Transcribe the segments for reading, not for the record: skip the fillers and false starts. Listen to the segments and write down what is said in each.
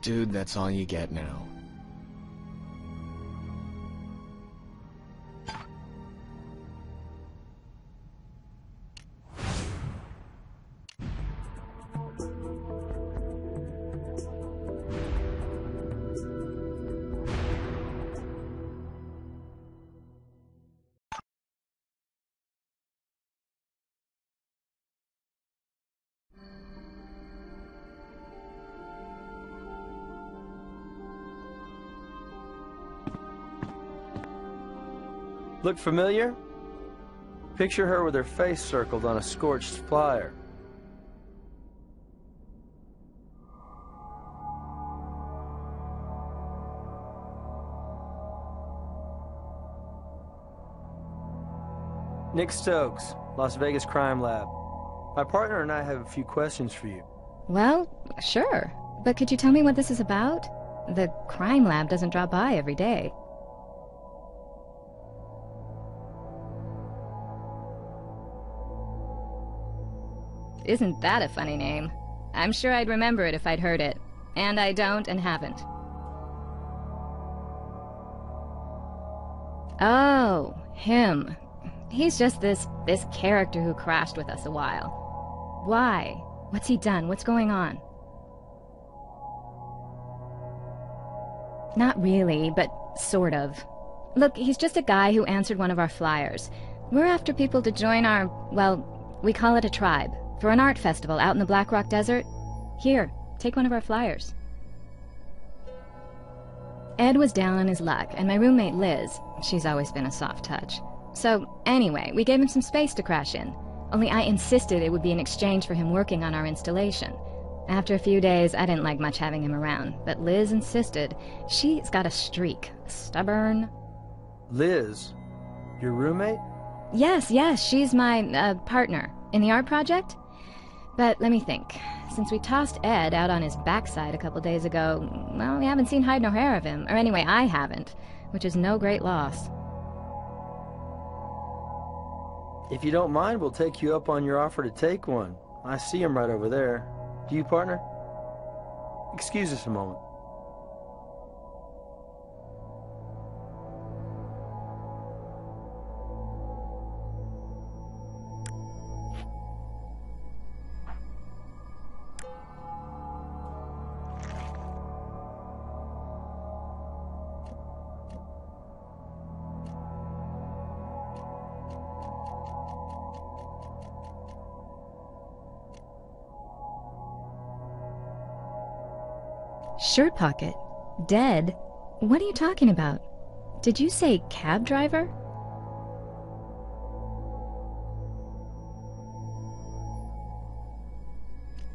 Dude, that's all you get now. Look familiar? Picture her with her face circled on a scorched flyer. Nick Stokes, Las Vegas Crime Lab. My partner and I have a few questions for you. Well, sure. But could you tell me what this is about? The crime lab doesn't drop by every day. Isn't that a funny name? I'm sure I'd remember it if I'd heard it. And I don't and haven't. Oh, him. He's just this character who crashed with us a while. Why? What's he done? What's going on? Not really, but sort of. Look, he's just a guy who answered one of our flyers. We're after people to join our, well, we call it a tribe, for an art festival out in the Black Rock Desert. Here, take one of our flyers. Ed was down on his luck, and my roommate Liz, she's always been a soft touch. So, anyway, we gave him some space to crash in. Only I insisted it would be in exchange for him working on our installation. After a few days, I didn't like much having him around, but Liz insisted. She's got a streak. Stubborn. Liz? Your roommate? Yes, she's my, partner. In the art project? But let me think. Since we tossed Ed out on his backside a couple days ago, well, we haven't seen hide nor hair of him. Or anyway, I haven't. Which is no great loss. If you don't mind, we'll take you up on your offer to take one. I see him right over there. Do you, partner? Excuse us a moment. Shirt pocket? Dead? What are you talking about? Did you say cab driver?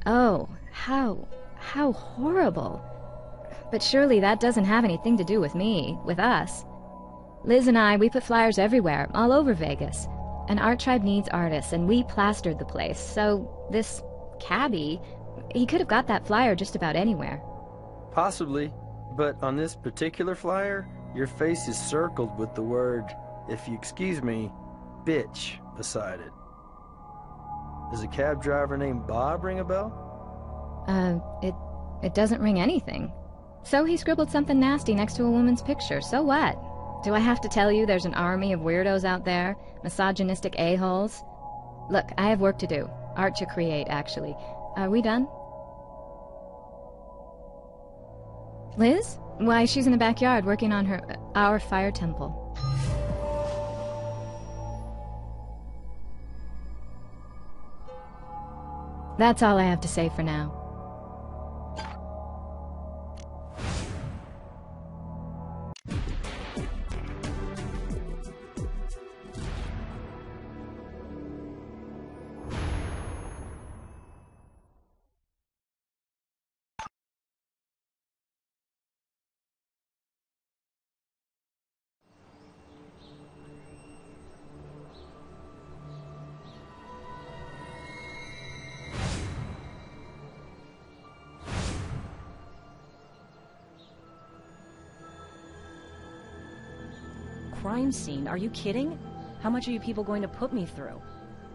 Oh, how horrible. But surely that doesn't have anything to do with me, with us. Liz and I, we put flyers everywhere, all over Vegas. An art tribe needs artists, and we plastered the place, so this cabbie, he could have got that flyer just about anywhere. Possibly, but on this particular flyer, your face is circled with the word, if you excuse me, bitch beside it. Does a cab driver named Bob ring a bell? It doesn't ring anything. So he scribbled something nasty next to a woman's picture, so what? Do I have to tell you there's an army of weirdos out there? Misogynistic a-holes? Look, I have work to do. Art to create, actually. Are we done? Liz? Why, she's in the backyard working on our fire temple. That's all I have to say for now. Crime scene? Are you kidding? How much are you people going to put me through?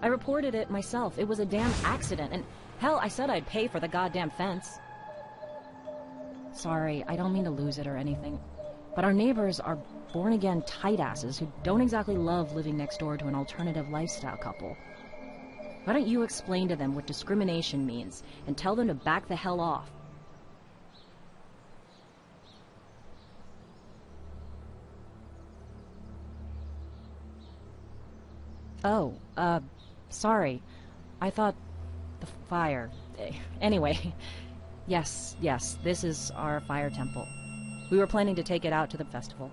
I reported it myself. It was a damn accident, and hell, I said I'd pay for the goddamn fence. Sorry, I don't mean to lose it or anything. But our neighbors are born-again tight-asses who don't exactly love living next door to an alternative lifestyle couple. Why don't you explain to them what discrimination means and tell them to back the hell off? Oh, sorry. I thought the fire. Anyway, yes, this is our fire temple. We were planning to take it out to the festival.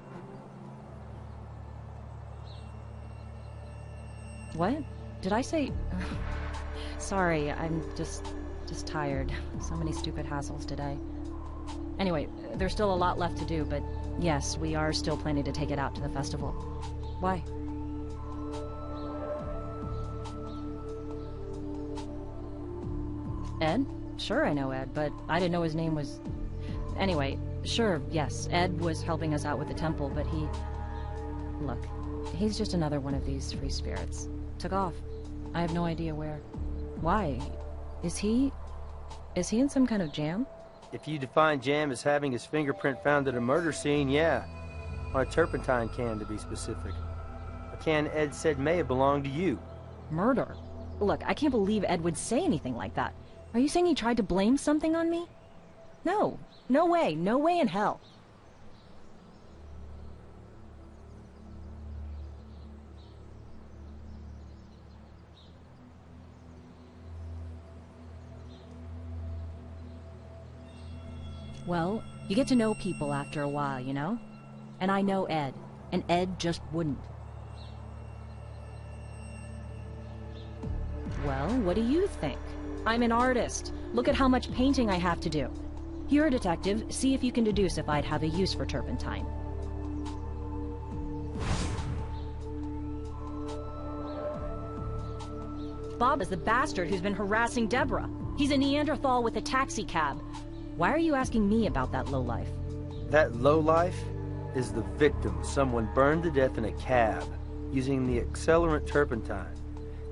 What? Did I say... Sorry, I'm just tired. So many stupid hassles today. Anyway, there's still a lot left to do, but yes, we are still planning to take it out to the festival. Why? Ed? Sure I know Ed, but I didn't know his name was... Anyway, sure, yes, Ed was helping us out with the temple, but he... Look, he's just another one of these free spirits. Took off. I have no idea where. Why? Is he in some kind of jam? If you define jam as having his fingerprint found at a murder scene, yeah. On a turpentine can, to be specific. A can Ed said may have belonged to you. Murder? Look, I can't believe Ed would say anything like that. Are you saying he tried to blame something on me? No. No way. No way in hell. Well, you get to know people after a while, you know? And I know Ed, and Ed just wouldn't. Well, what do you think? I'm an artist. Look at how much painting I have to do. You're a detective. See if you can deduce if I'd have a use for turpentine. Bob is the bastard who's been harassing Deborah. He's a Neanderthal with a taxi cab. Why are you asking me about that lowlife? That lowlife is the victim someone burned to death in a cab using the accelerant turpentine.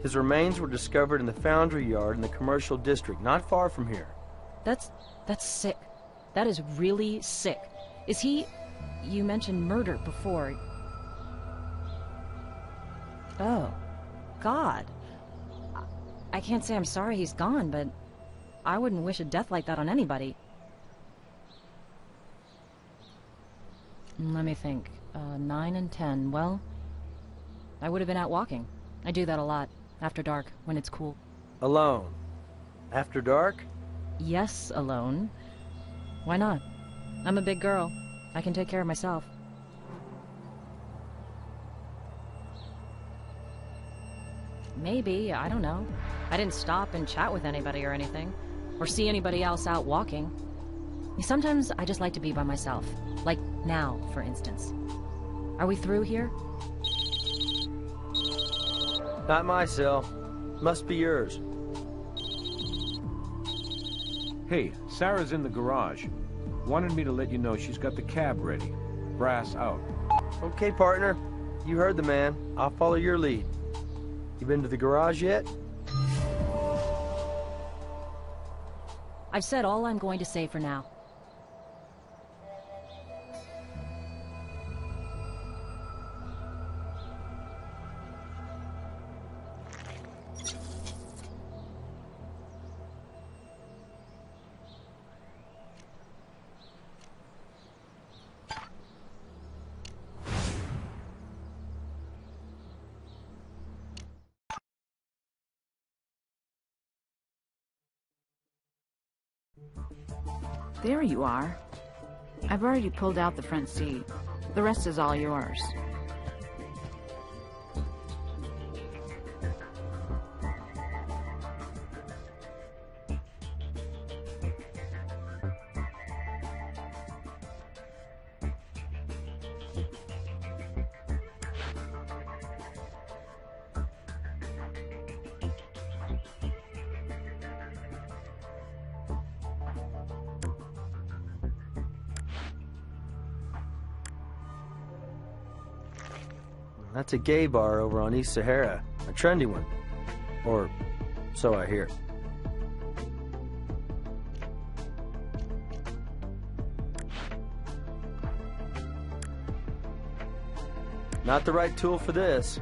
His remains were discovered in the foundry yard in the commercial district, not far from here. That's sick. That is really sick. Is he... You mentioned murder before. Oh, God. I can't say I'm sorry he's gone, but I wouldn't wish a death like that on anybody. Let me think. 9 and 10. Well, I would have been out walking. I do that a lot. After dark, when it's cool. Alone? After dark? Yes, alone. Why not? I'm a big girl. I can take care of myself. Maybe, I don't know. I didn't stop and chat with anybody or anything. Or see anybody else out walking. Sometimes I just like to be by myself. Like now, for instance. Are we through here? Not my cell. Must be yours. Hey, Sarah's in the garage. Wanted me to let you know she's got the cab ready. Brass out. Okay, partner. You heard the man. I'll follow your lead. You been to the garage yet? I've said all I'm going to say for now. There you are. I've already pulled out the front seat. The rest is all yours. That's a gay bar over on East Sahara. A trendy one. Or so I hear. Not the right tool for this.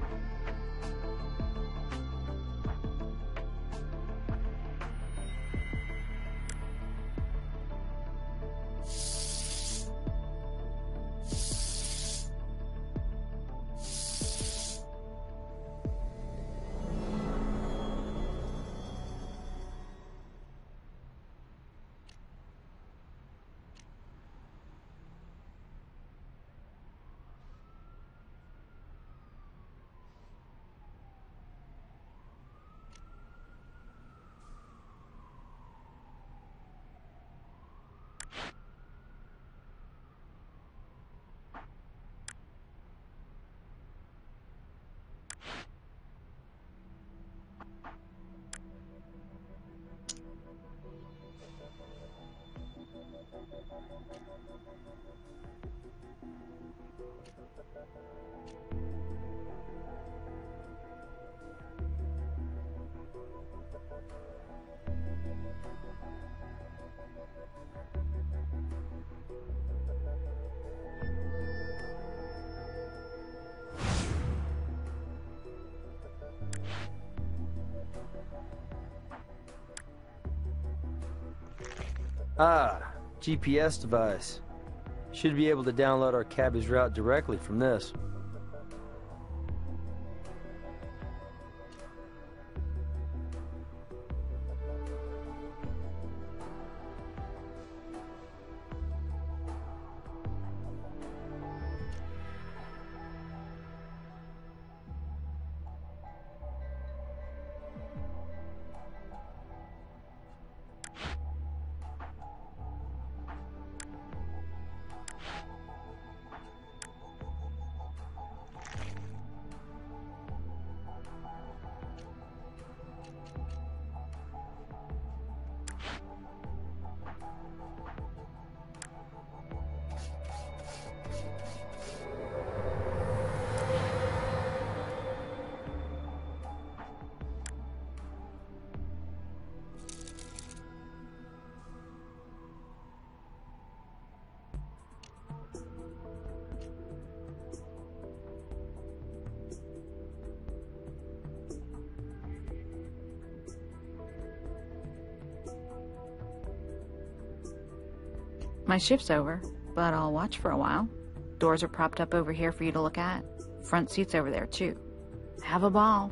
Ah, GPS device. Should be able to download our cabbie's route directly from this. My shift's over, but I'll watch for a while. Doors are propped up over here for you to look at. Front seat's over there, too. Have a ball.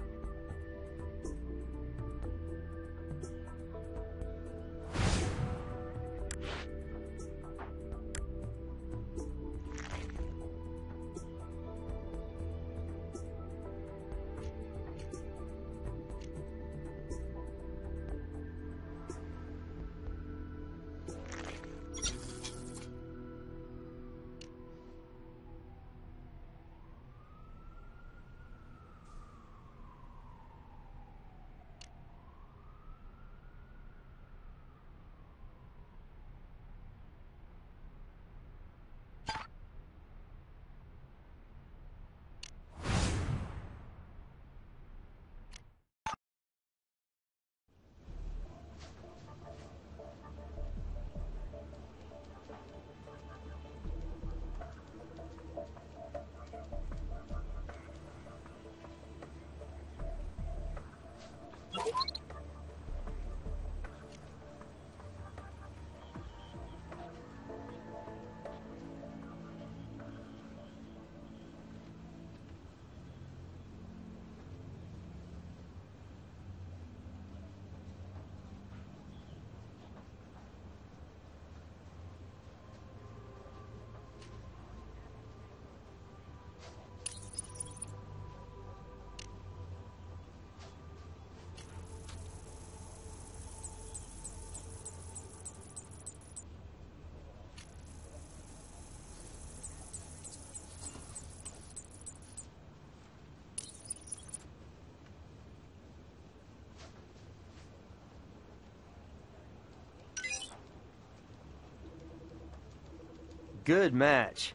Good match.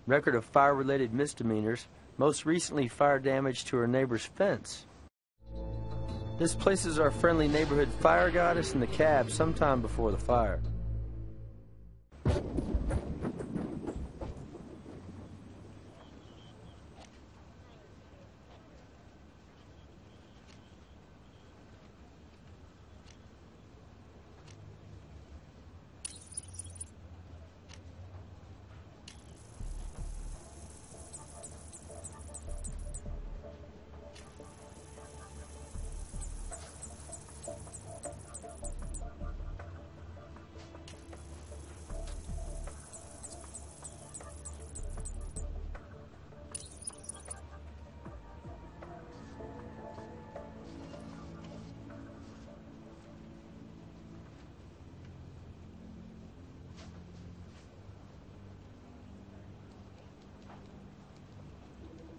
Record of fire-related misdemeanors, most recently fire damage to her neighbor's fence. This places our friendly neighborhood fire goddess in the cab sometime before the fire.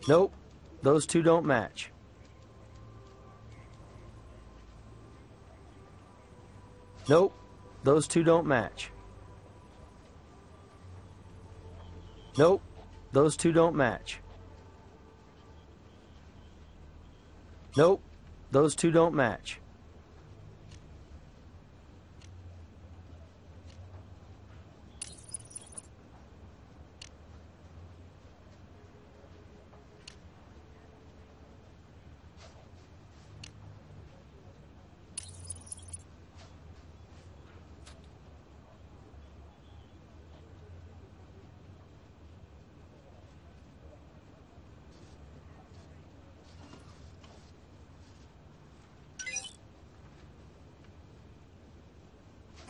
Nope, those two don't match. Nope, those two don't match. Nope, those two don't match. Nope, those two don't match.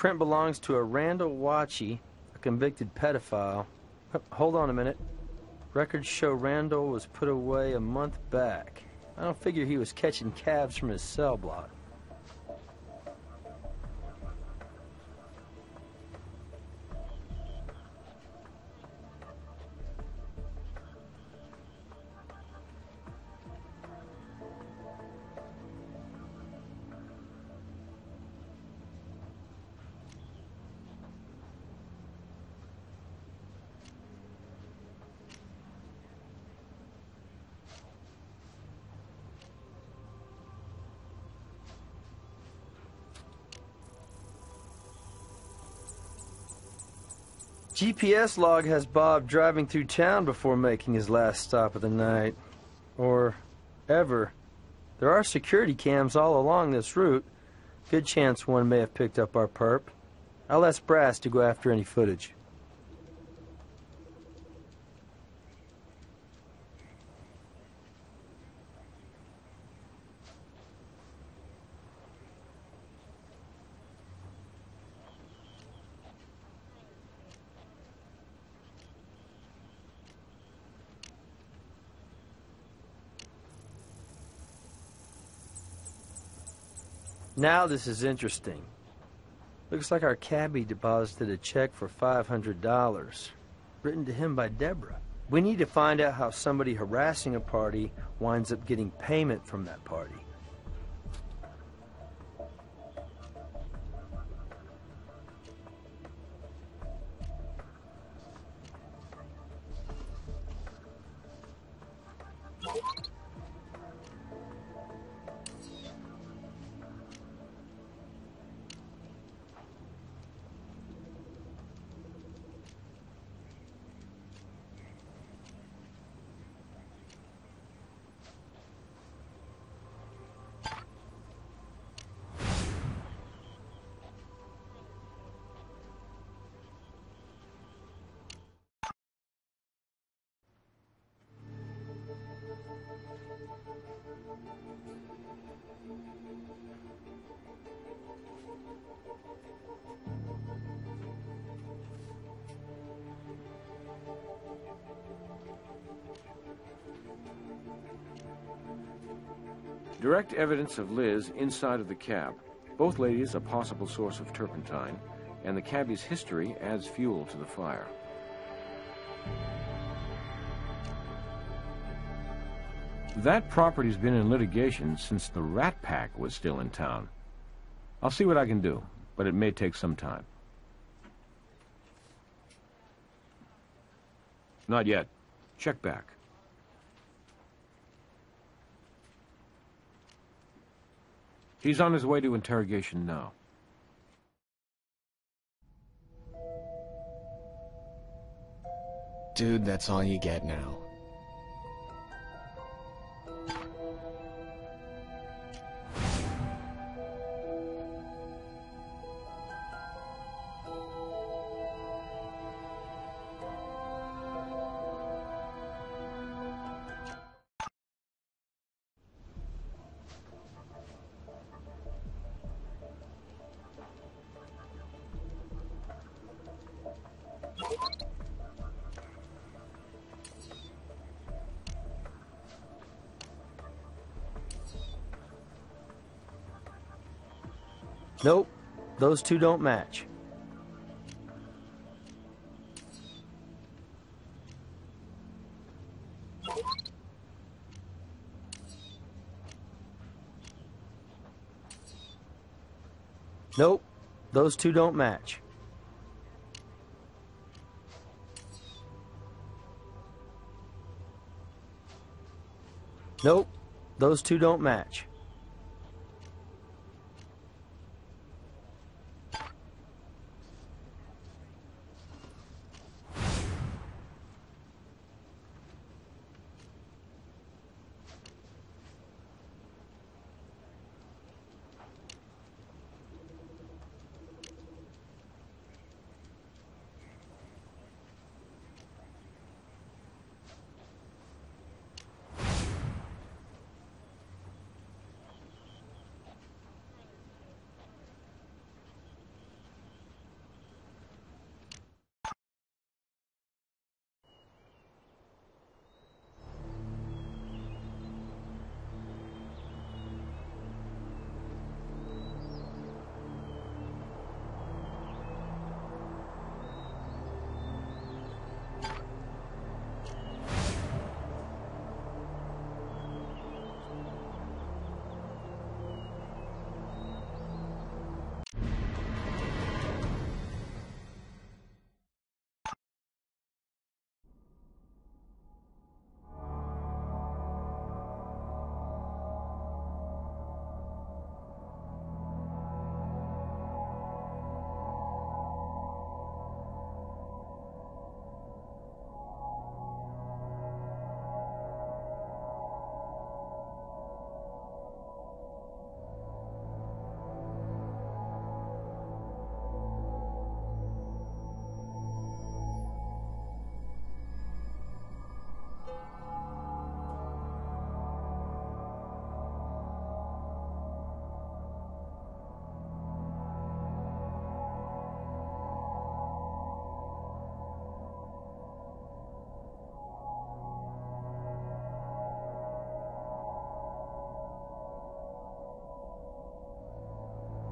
Print belongs to a Randall Watchie, a convicted pedophile. Hold on a minute. Records show Randall was put away a month back. I don't figure he was catching cabs from his cell block. GPS log has Bob driving through town before making his last stop of the night. Or ever. There are security cams all along this route. Good chance one may have picked up our perp. I'll ask Brass to go after any footage. Now this is interesting. Looks like our cabbie deposited a check for $500, written to him by Deborah. We need to find out how somebody harassing a party winds up getting payment from that party. Direct evidence of Liz inside of the cab. Both ladies a possible source of turpentine, and the cabbie's history adds fuel to the fire. That property's been in litigation since the Rat Pack was still in town. I'll see what I can do, but it may take some time. Not yet. Check back. He's on his way to interrogation now. Dude, that's all you get now. Nope, those two don't match. Nope, those two don't match. Nope, those two don't match.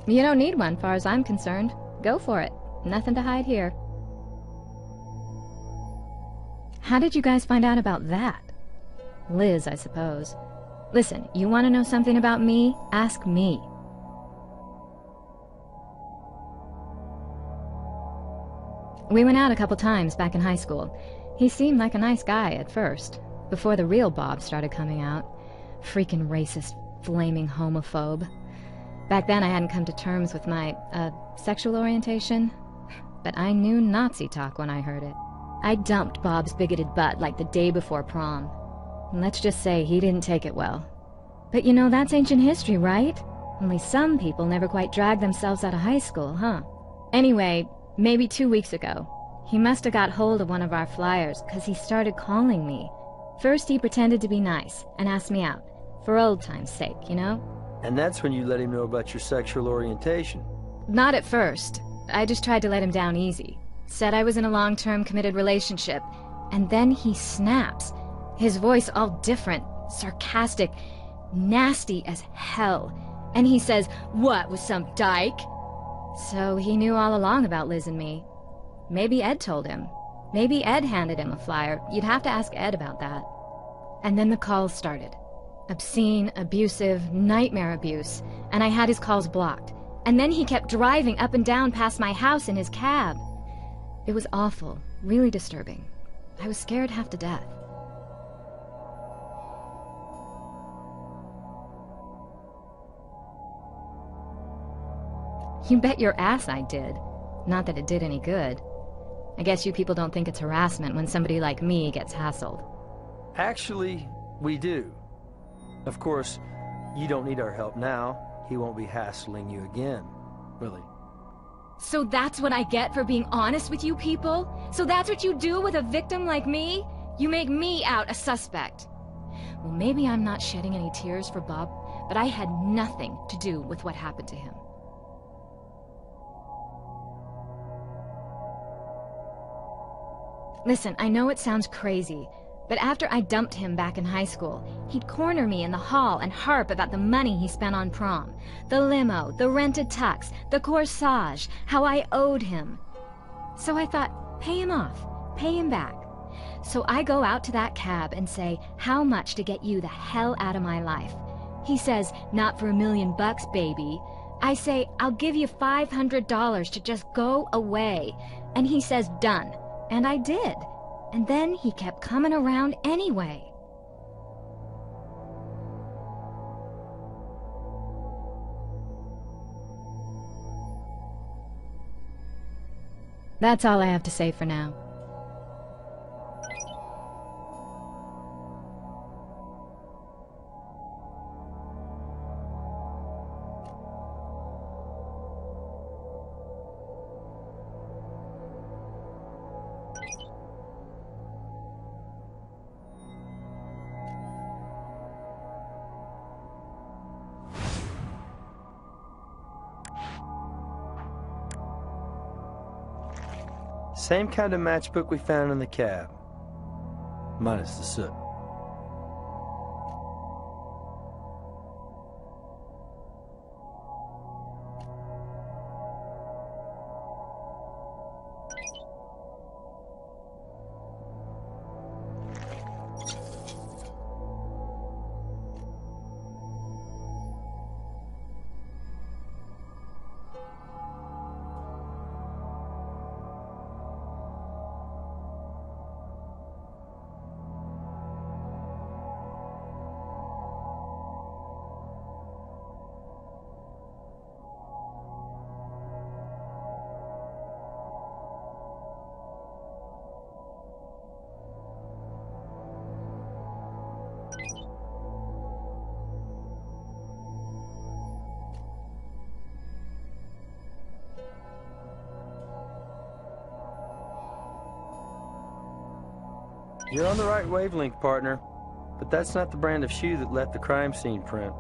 You don't need one, far as I'm concerned. Go for it. Nothing to hide here. How did you guys find out about that? Liz, I suppose. Listen, you want to know something about me? Ask me. We went out a couple times back in high school. He seemed like a nice guy at first, before the real Bob started coming out. Freaking racist, flaming homophobe. Back then I hadn't come to terms with my, sexual orientation, but I knew Nazi talk when I heard it. I dumped Bob's bigoted butt like the day before prom. And let's just say he didn't take it well. But you know, that's ancient history, right? Only some people never quite drag themselves out of high school, huh? Anyway, maybe 2 weeks ago, he must have got hold of one of our flyers, 'cause he started calling me. First he pretended to be nice and asked me out, for old time's sake, you know? And that's when you let him know about your sexual orientation. Not at first. I just tried to let him down easy. Said I was in a long-term committed relationship. And then he snaps. His voice all different, sarcastic, nasty as hell. And he says, "What, with some dyke?" So he knew all along about Liz and me. Maybe Ed told him. Maybe Ed handed him a flyer. You'd have to ask Ed about that. And then the calls started. Obscene, abusive, nightmare abuse. And I had his calls blocked. And then he kept driving up and down past my house in his cab. It was awful, really disturbing. I was scared half to death. You bet your ass I did. Not that it did any good. I guess you people don't think it's harassment when somebody like me gets hassled. Actually, we do. Of course, you don't need our help now. He won't be hassling you again, will he? So that's what I get for being honest with you people? So that's what you do with a victim like me? You make me out a suspect. Well, maybe I'm not shedding any tears for Bob, but I had nothing to do with what happened to him. Listen, I know it sounds crazy, but after I dumped him back in high school, he'd corner me in the hall and harp about the money he spent on prom. The limo, the rented tux, the corsage, how I owed him. So I thought, pay him off, pay him back. So I go out to that cab and say, how much to get you the hell out of my life? He says, not for $1 million, baby. I say, I'll give you $500 to just go away. And he says, done. And I did. And then he kept coming around anyway. That's all I have to say for now. Same kind of matchbook we found in the cab. Minus the soot. You're on the right wavelength, partner. But that's not the brand of shoe that left the crime scene print.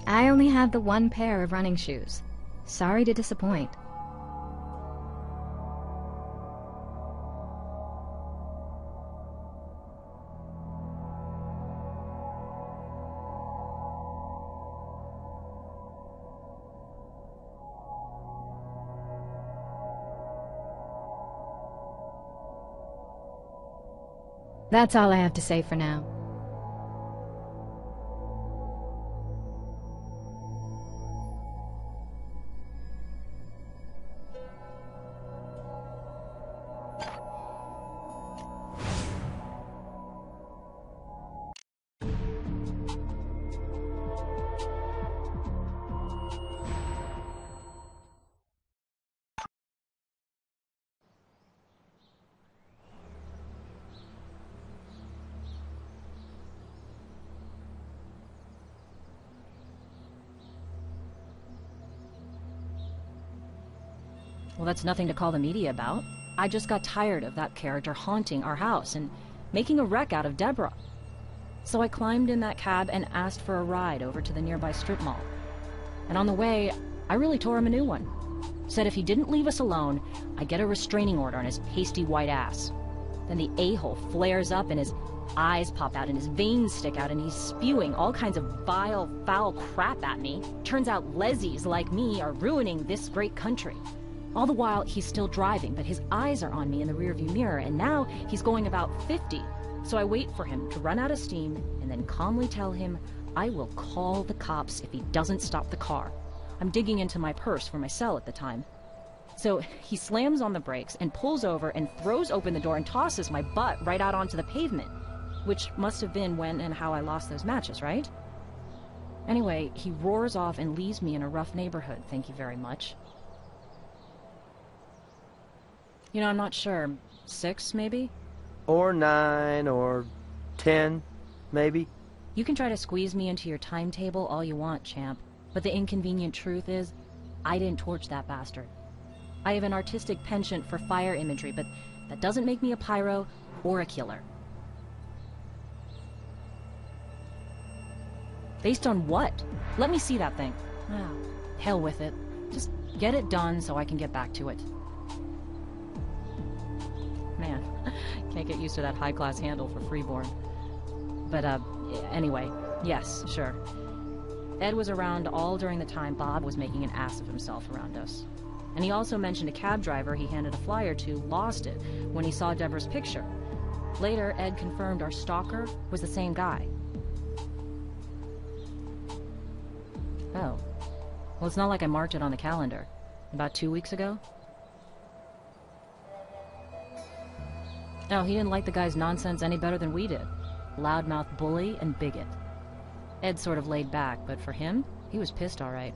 I only have the one pair of running shoes. Sorry to disappoint. That's all I have to say for now. Well, that's nothing to call the media about. I just got tired of that character haunting our house and making a wreck out of Deborah. So I climbed in that cab and asked for a ride over to the nearby strip mall. And on the way, I really tore him a new one. Said if he didn't leave us alone, I'd get a restraining order on his pasty white ass. Then the a-hole flares up and his eyes pop out and his veins stick out and he's spewing all kinds of vile, foul crap at me. Turns out lezzies like me are ruining this great country. All the while, he's still driving, but his eyes are on me in the rearview mirror, and now he's going about 50. So I wait for him to run out of steam, and then calmly tell him I will call the cops if he doesn't stop the car. I'm digging into my purse for my cell at the time. So he slams on the brakes and pulls over and throws open the door and tosses my butt right out onto the pavement, which must have been when and how I lost those matches, right? Anyway, he roars off and leaves me in a rough neighborhood, thank you very much. You know, I'm not sure. 6, maybe? Or 9, or 10, maybe. You can try to squeeze me into your timetable all you want, champ. But the inconvenient truth is, I didn't torch that bastard. I have an artistic penchant for fire imagery, but that doesn't make me a pyro or a killer. Based on what? Let me see that thing. Ah, hell with it. Just get it done so I can get back to it. Man, can't get used to that high-class handle for freeborn. But, anyway, yes, sure. Ed was around all during the time Bob was making an ass of himself around us. And he also mentioned a cab driver he handed a flyer to lost it when he saw Deborah's picture. Later, Ed confirmed our stalker was the same guy. Oh. Well, it's not like I marked it on the calendar. About 2 weeks ago? No, he didn't like the guy's nonsense any better than we did. Loudmouth bully and bigot. Ed sort of laid back, but for him, he was pissed all right.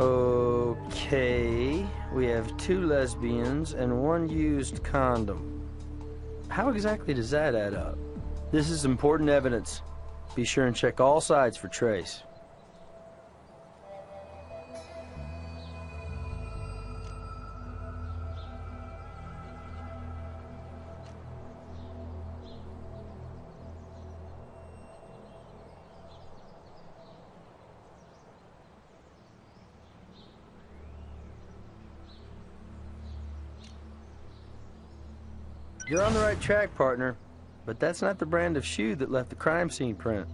Okay, we have 2 lesbians and 1 used condom. How exactly does that add up? This is important evidence. Be sure and check all sides for trace. You're on the right track, partner, but that's not the brand of shoe that left the crime scene print.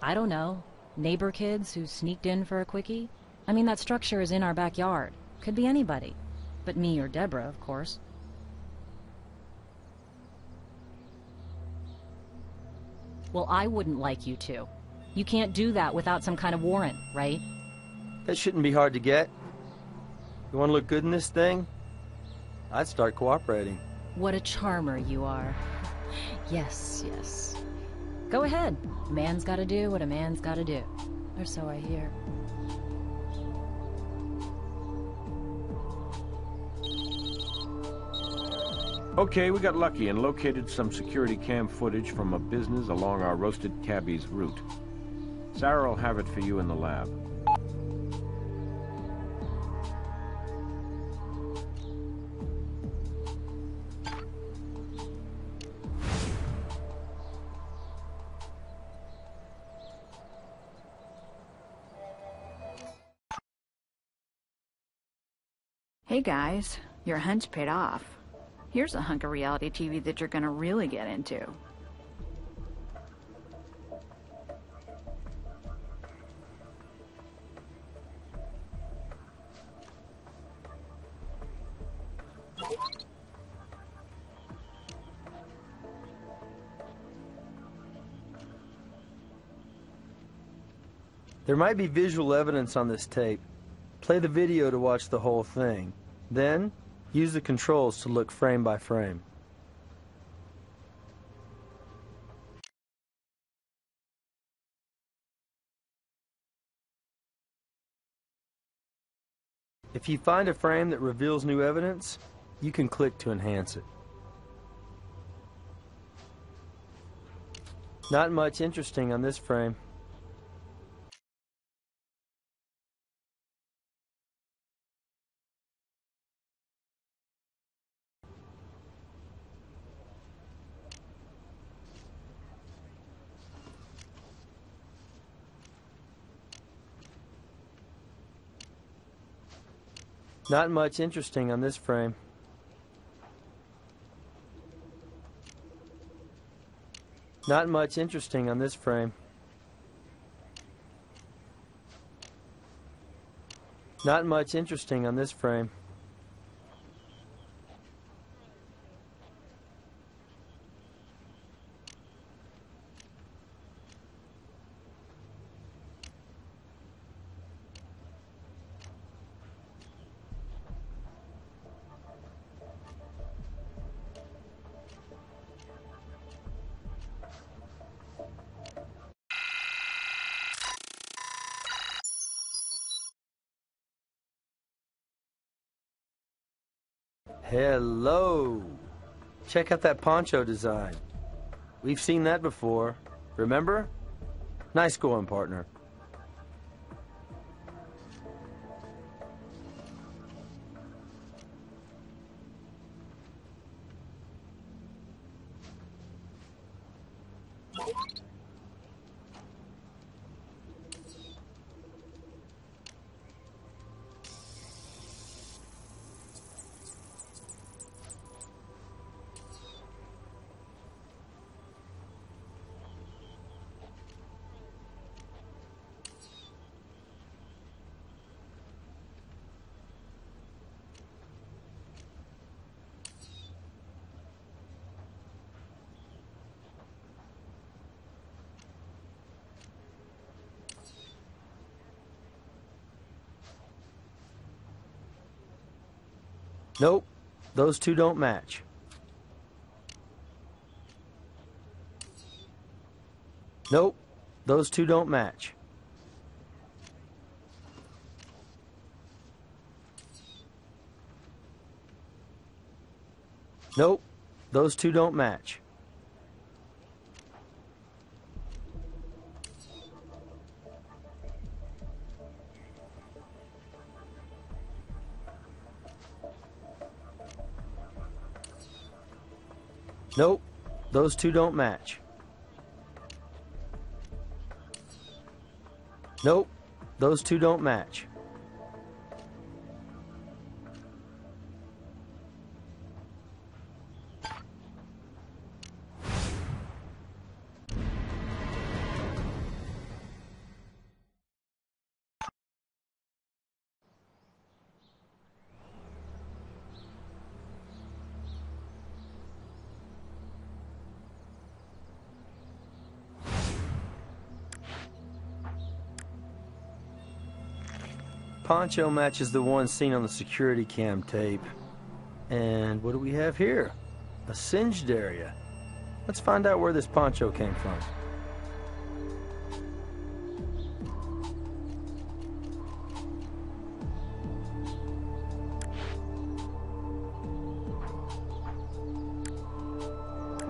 I don't know. Neighbor kids who sneaked in for a quickie? I mean, that structure is in our backyard. Could be anybody. But me or Deborah, of course. Well, I wouldn't like you to. You can't do that without some kind of warrant, right? That shouldn't be hard to get. You want to look good in this thing? I'd start cooperating. What a charmer you are. Yes, yes. Go ahead. A man's gotta do what a man's gotta do. Or so I hear. Okay, we got lucky and located some security cam footage from a business along our roasted cabbie's route. Sarah will have it for you in the lab. Hey guys, your hunch paid off. Here's a hunk of reality TV that you're gonna really get into. There might be visual evidence on this tape. Play the video to watch the whole thing. Then, use the controls to look frame by frame. If you find a frame that reveals new evidence, you can click to enhance it. Not much interesting on this frame. Not much interesting on this frame. Not much interesting on this frame. Not much interesting on this frame. Hello! Check out that poncho design. We've seen that before. Remember? Nice going, partner. Nope, those two don't match. Nope, those two don't match. Nope, those two don't match. Nope, those two don't match. Nope, those two don't match. Poncho matches the one seen on the security cam tape. And what do we have here? A singed area. Let's find out where this poncho came from.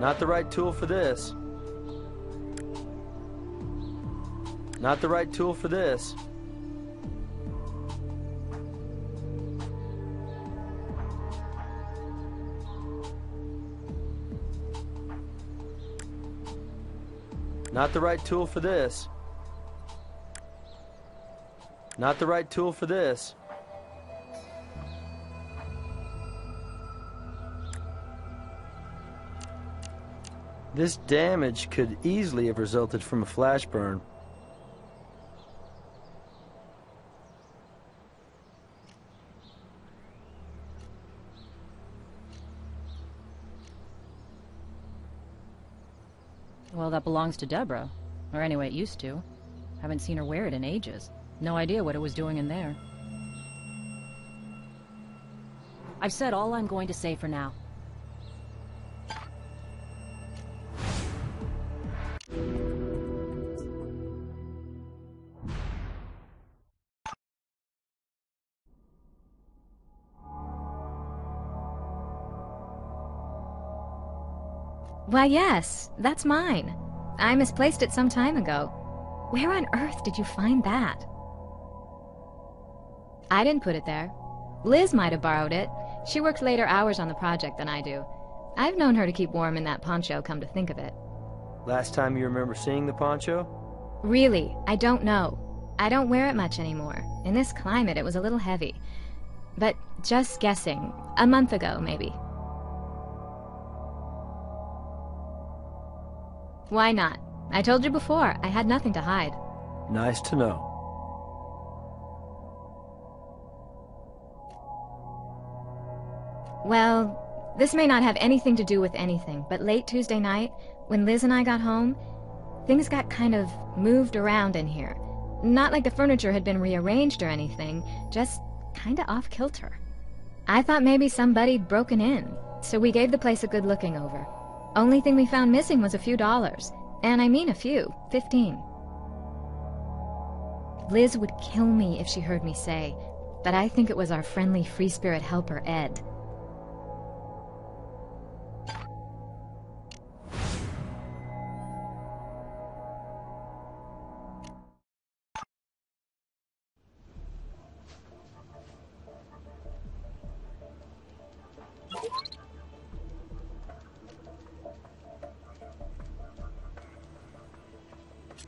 Not the right tool for this. Not the right tool for this. Not the right tool for this. Not the right tool for this. This damage could easily have resulted from a flash burn. Well, that belongs to Deborah. Or anyway, it used to. Haven't seen her wear it in ages. No idea what it was doing in there. I've said all I'm going to say for now. Why, yes, that's mine. I misplaced it some time ago. Where on earth did you find that? I didn't put it there. Liz might have borrowed it. She works later hours on the project than I do. I've known her to keep warm in that poncho, come to think of it. Last time you remember seeing the poncho? Really, I don't know. I don't wear it much anymore. In this climate, it was a little heavy. But just guessing, a month ago, maybe. Why not? I told you before, I had nothing to hide. Nice to know. Well, this may not have anything to do with anything, but late Tuesday night, when Liz and I got home, things got kind of moved around in here. Not like the furniture had been rearranged or anything, just kinda off-kilter. I thought maybe somebody'd broken in, so we gave the place a good looking over. Only thing we found missing was a few dollars. And I mean a few, 15. Liz would kill me if she heard me say, but I think it was our friendly free spirit helper, Ed.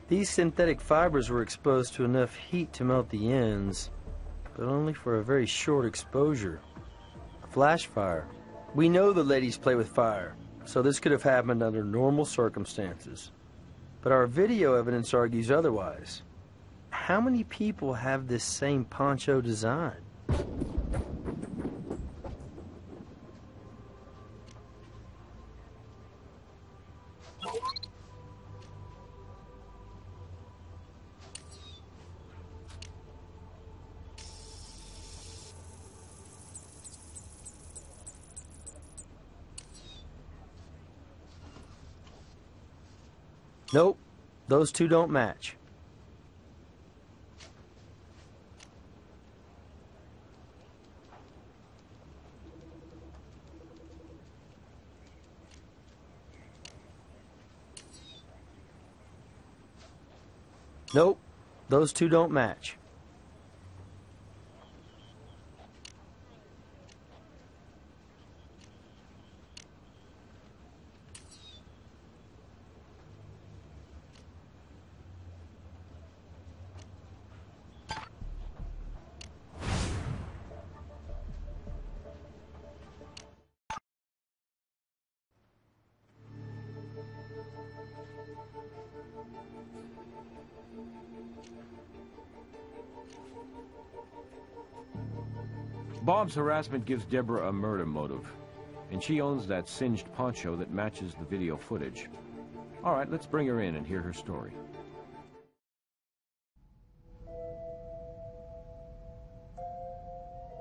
These synthetic fibers were exposed to enough heat to melt the ends, but only for a very short exposure. A flash fire. We know the ladies play with fire, so this could have happened under normal circumstances. But our video evidence argues otherwise. How many people have this same poncho design? Nope, those two don't match. Nope, those two don't match. Bob's harassment gives Deborah a murder motive, and she owns that singed poncho that matches the video footage. All right, let's bring her in and hear her story.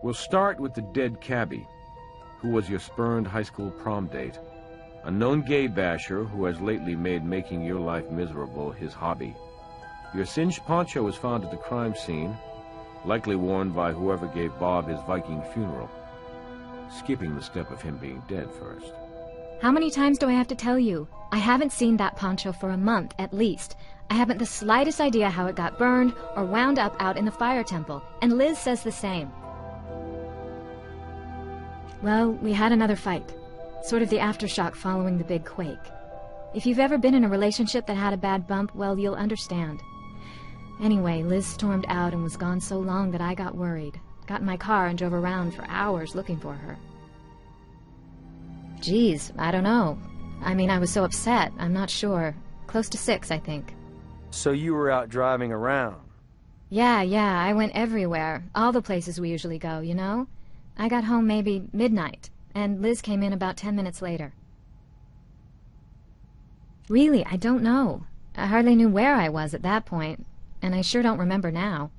We'll start with the dead cabbie, who was your spurned high school prom date, a known gay basher who has lately made making your life miserable his hobby. Your singed poncho was found at the crime scene, likely worn by whoever gave Bob his Viking funeral, skipping the step of him being dead first. How many times do I have to tell you? I haven't seen that poncho for a month, at least. I haven't the slightest idea how it got burned or wound up out in the fire temple, and Liz says the same. Well, we had another fight. Sort of the aftershock following the big quake. If you've ever been in a relationship that had a bad bump, well, you'll understand. Anyway, Liz stormed out and was gone so long that I got worried. Got in my car and drove around for hours looking for her. Geez, I don't know. I mean, I was so upset, I'm not sure. Close to 6, I think. So you were out driving around? Yeah, I went everywhere. All the places we usually go, you know? I got home maybe midnight, and Liz came in about 10 minutes later. Really, I don't know. I hardly knew where I was at that point. and I sure don't remember now.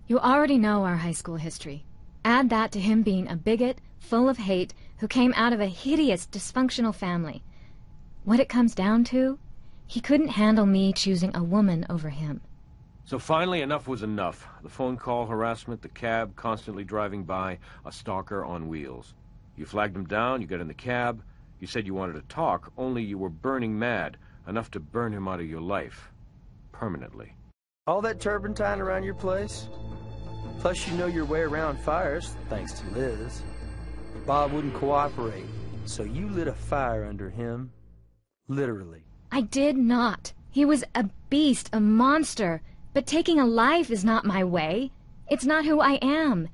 You already know our high school history. Add that to him being a bigot, full of hate, who came out of a hideous, dysfunctional family. What it comes down to, he couldn't handle me choosing a woman over him. So finally, enough was enough. The phone call harassment, the cab constantly driving by, a stalker on wheels. You flagged him down, you got in the cab, you said you wanted to talk, only you were burning mad, enough to burn him out of your life. Permanently. All that turpentine around your place? Plus you know your way around fires, thanks to Liz. Bob wouldn't cooperate, so you lit a fire under him. Literally. I did not. He was a beast, a monster. But taking a life is not my way. It's not who I am.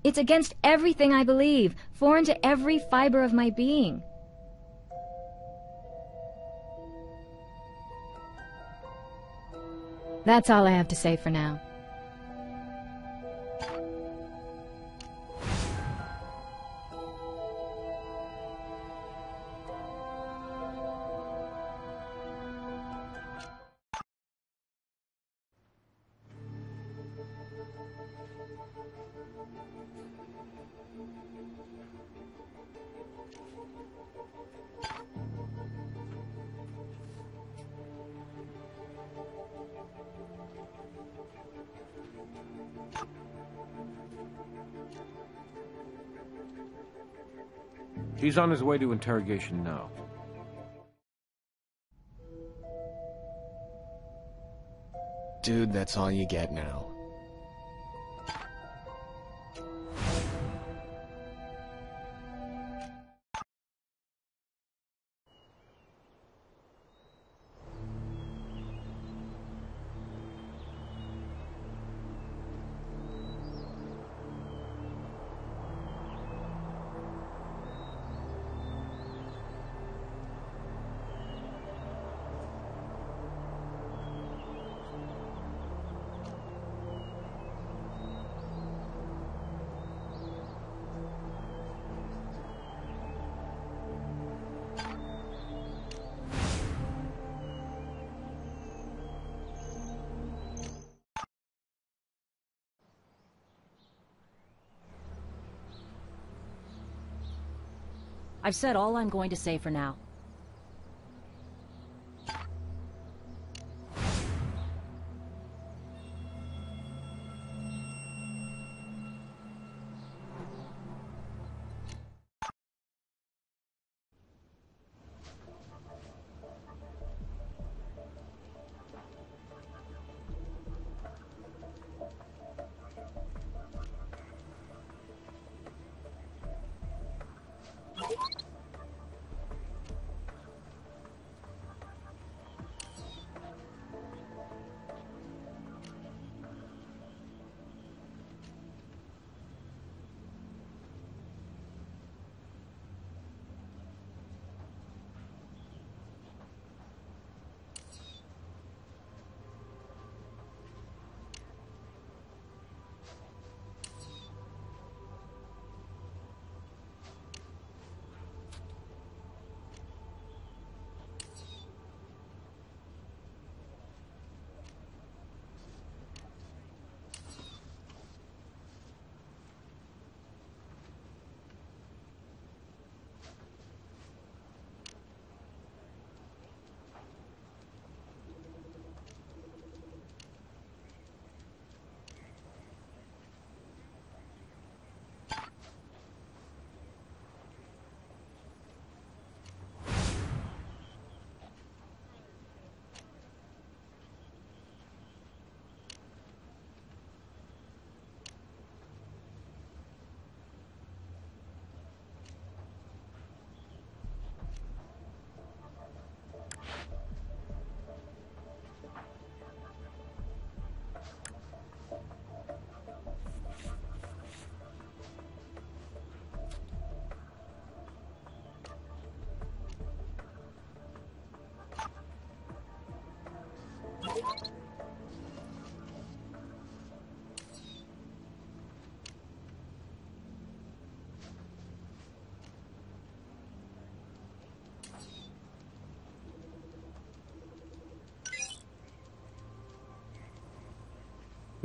It's against everything I believe, foreign to every fiber of my being. That's all I have to say for now. He's on his way to interrogation now. Dude, that's all you get now. I've said all I'm going to say for now.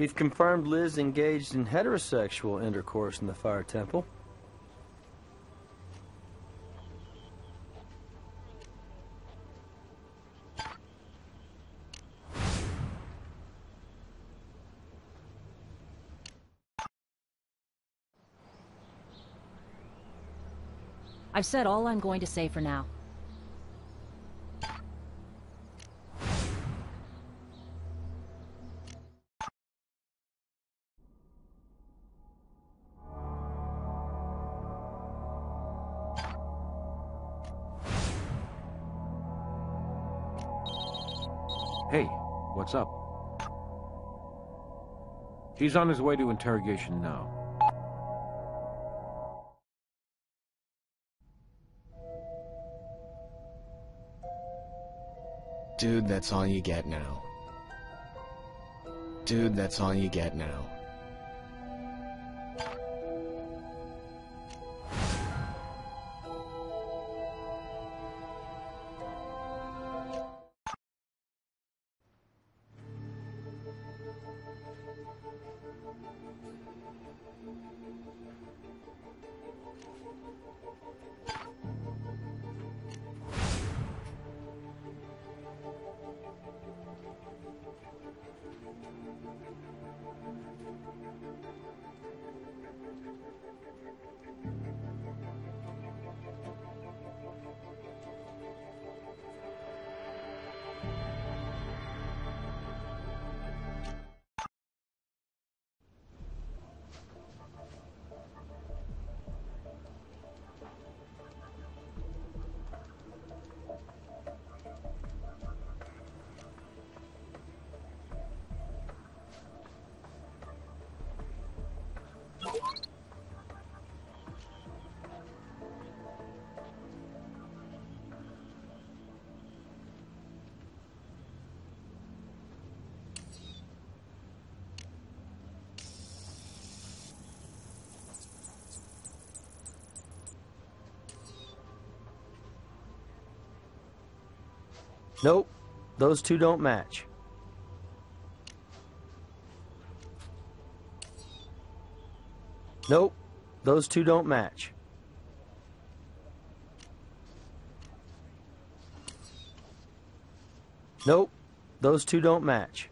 We've confirmed Liz engaged in heterosexual intercourse in the Fire Temple. I've said all I'm going to say for now. Hey, what's up? He's on his way to interrogation now. Dude, that's all you get now. Dude, that's all you get now. Nope, those two don't match. Nope, those two don't match. Nope, those two don't match.